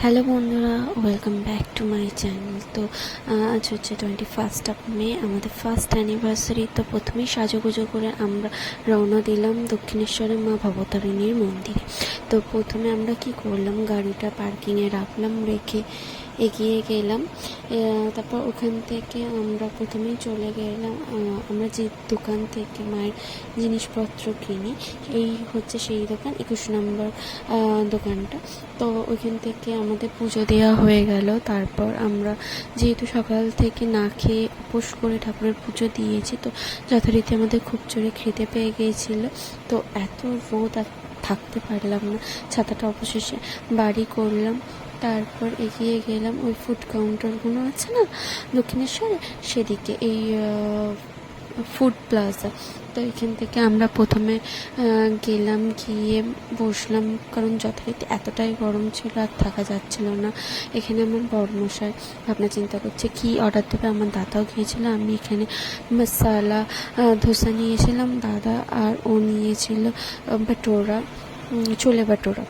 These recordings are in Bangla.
হ্যালো বন্ধুরা, welcome back to my channel. তো আজ হচ্ছে 21 মে, আমাদের ফার্স্ট অ্যানিভার্সারি। তো প্রথমেই সাজুগুজো করে আমরা রওনা দিলাম দক্ষিণেশ্বরের মা ভবতারিণীর মন্দিরে। তো প্রথমে আমরা কি করলাম, গাড়িটা পার্কিংয়ে রাখলাম, রেখে এগিয়ে গেলাম। তারপর ওখান থেকে আমরা প্রথমেই চলে গেলাম, আমরা যে দোকান থেকে মায়ের জিনিসপত্র কিনি, এই হচ্ছে সেই দোকান, 21 নম্বর দোকানটা। তো ওইখান থেকে আমাদের পুজো দেওয়া হয়ে গেল। তারপর আমরা যেহেতু সকাল থেকে না খেয়ে উপোস করে ঠাকুরের পুজো দিয়েছি, তো যথারীতি আমাদের খুব জোরে খেতে পেয়ে গিয়েছিলো। তো এত রোদ আর থাকতে পারলাম না, ছাতাটা অবশেষে বাড়ি করলাম। তারপর এগিয়ে গেলাম ওই ফুড কাউন্টারগুলো আছে না দক্ষিণেশ্বরে, সেদিকে এই ফুড প্লাজা। তো এখান থেকে আমরা প্রথমে গেলাম, গিয়ে বসলাম, কারণ যথারীতি এতটাই গরম ছিল আর থাকা যাচ্ছিল না। এখানে আমার বড়মশাই ভাবনা চিন্তা করছে কী অর্ডার দেবে। আমার দাদাও গিয়েছিল, আমি এখানে মশালা ধোসা নিয়েছিলাম, দাদা আর ও নিয়েছিল বাটোরা, ছোলে বাটোরা।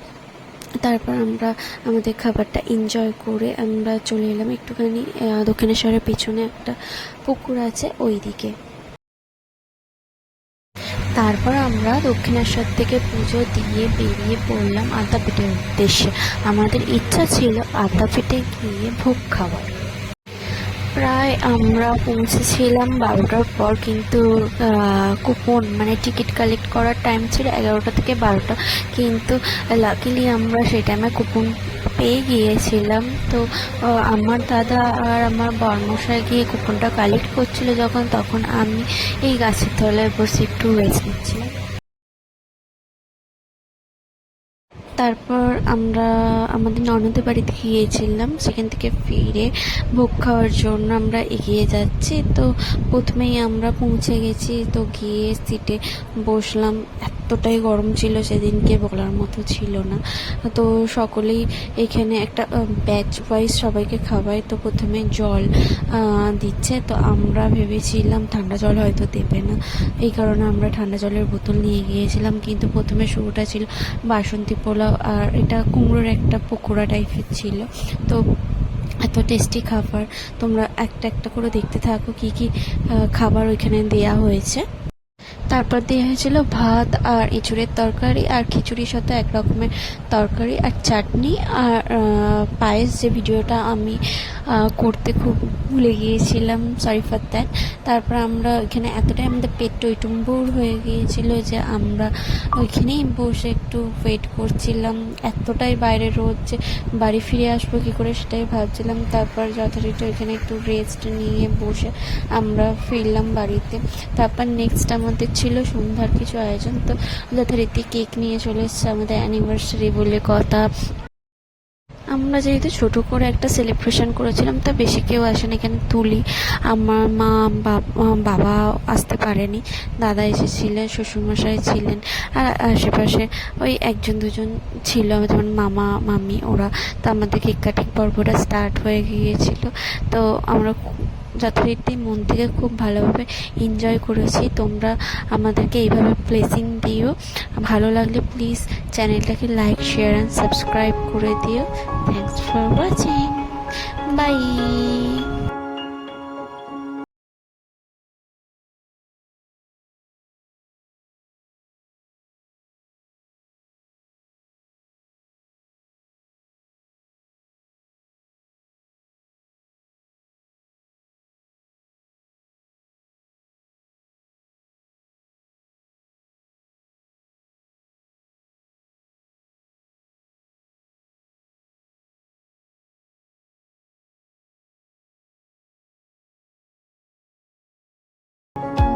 তারপর আমরা আমাদের খাবারটা এনজয় করে আমরা চলে এলাম একটুখানি দক্ষিণেশ্বরের পেছনে একটা পুকুর আছে ওই দিকে। তারপর আমরা দক্ষিণেশ্বর থেকে পুজো দিয়ে বেরিয়ে পড়লাম আদ্যাপীঠের উদ্দেশ্যে। আমাদের ইচ্ছা ছিল আদ্যাপীঠে গিয়ে ভোগ খাওয়ার। প্রায় আমরা পৌঁছেছিলাম 12টার পর, কিন্তু কুপন মানে টিকিট কালেক্ট করার টাইম ছিল 11টা থেকে 12টা, কিন্তু লাকিলি আমরা সেই টাইমে কুপন পেয়ে গিয়েছিলাম। তো আমার দাদা আর আমার বড়মশাই গিয়ে কুপনটা কালেক্ট করছিল যখন, তখন আমি এই গাছের তলায় বসে একটু রেস্ট নিচ্ছিলাম। তারপর আমরা আমাদের ননদের বাড়িতে গিয়েছিলাম, সেখান থেকে ফিরে ভোগ খাওয়ার জন্য আমরা এগিয়ে যাচ্ছি। তো প্রথমেই আমরা পৌঁছে গেছি, তো গিয়ে সিটে বসলাম। এতটাই গরম ছিল সেদিনকে, বলার মতো ছিল না। তো সকলেই এখানে একটা ব্যাচ ওয়াইজ সবাইকে খাওয়ায়। তো প্রথমে জল দিচ্ছে, তো আমরা ভেবেছিলাম ঠান্ডা জল হয়তো দেবে না, এই কারণে আমরা ঠান্ডা জলের বোতল নিয়ে গিয়েছিলাম। কিন্তু প্রথমে শুরুটা ছিল বাসন্তী পোলাও, আর এটা কুমড়োর একটা পকোড়া টাইপের ছিল। তো এত টেস্টি খাবার, তোমরা একটা একটা করে দেখতে থাকো কী কী খাবার ওইখানে দেয়া হয়েছে। তারপর দেওয়া হয়েছিল ভাত আর এঁচুড়ের তরকারি, আর খিচুড়ির সাথে এক রকমের তরকারি আর চাটনি আর পায়েস, যে ভিডিওটা আমি করতে খুব ভুলে গিয়েছিলাম, সরি ফর দ্যাট। তারপর আমরা ওইখানে এতটাই আমাদের পেট টইটুম্বুর হয়ে গিয়েছিল যে আমরা ওইখানেই বসে একটু ওয়েট করছিলাম। এতটাই বাইরে রোদ যে বাড়ি ফিরে আসবো কী করে সেটাই ভাবছিলাম। তারপর যথারীতি ওইখানে একটু রেস্ট নিয়ে বসে আমরা ফিরলাম বাড়িতে। তারপর নেক্সট আমাদের ছিল সন্ধ্যার কিছু আয়োজন। তো যথারীতি কেক নিয়ে চলে এসছে, আমাদের অ্যানিভার্সারি বলে কথা। আমরা যেহেতু ছোটো করে একটা সেলিব্রেশন করেছিলাম, তা বেশি কেউ আসেনি এখানে। তুলি, আমার মা, বাবা আসতে পারেনি, দাদা এসেছিলেন, শ্বশুরমশাই ছিলেন, আর আশেপাশে ওই একজন দুজন ছিল যেমন মামা মামি ওরা। তো আমাদের কেক কাটিং পর্বটা স্টার্ট হয়ে গিয়েছিল। তো আমরা যথারীতি মন থেকে খুব ভালোভাবে এনজয় করেছি। তোমরা আমাদেরকে এইভাবে ব্লেসিং দিও। ভালো লাগলে প্লিজ চ্যানেলটাকে লাইক, শেয়ার অ্যান্ড সাবস্ক্রাইব করে দিও। Thanks for watching, by.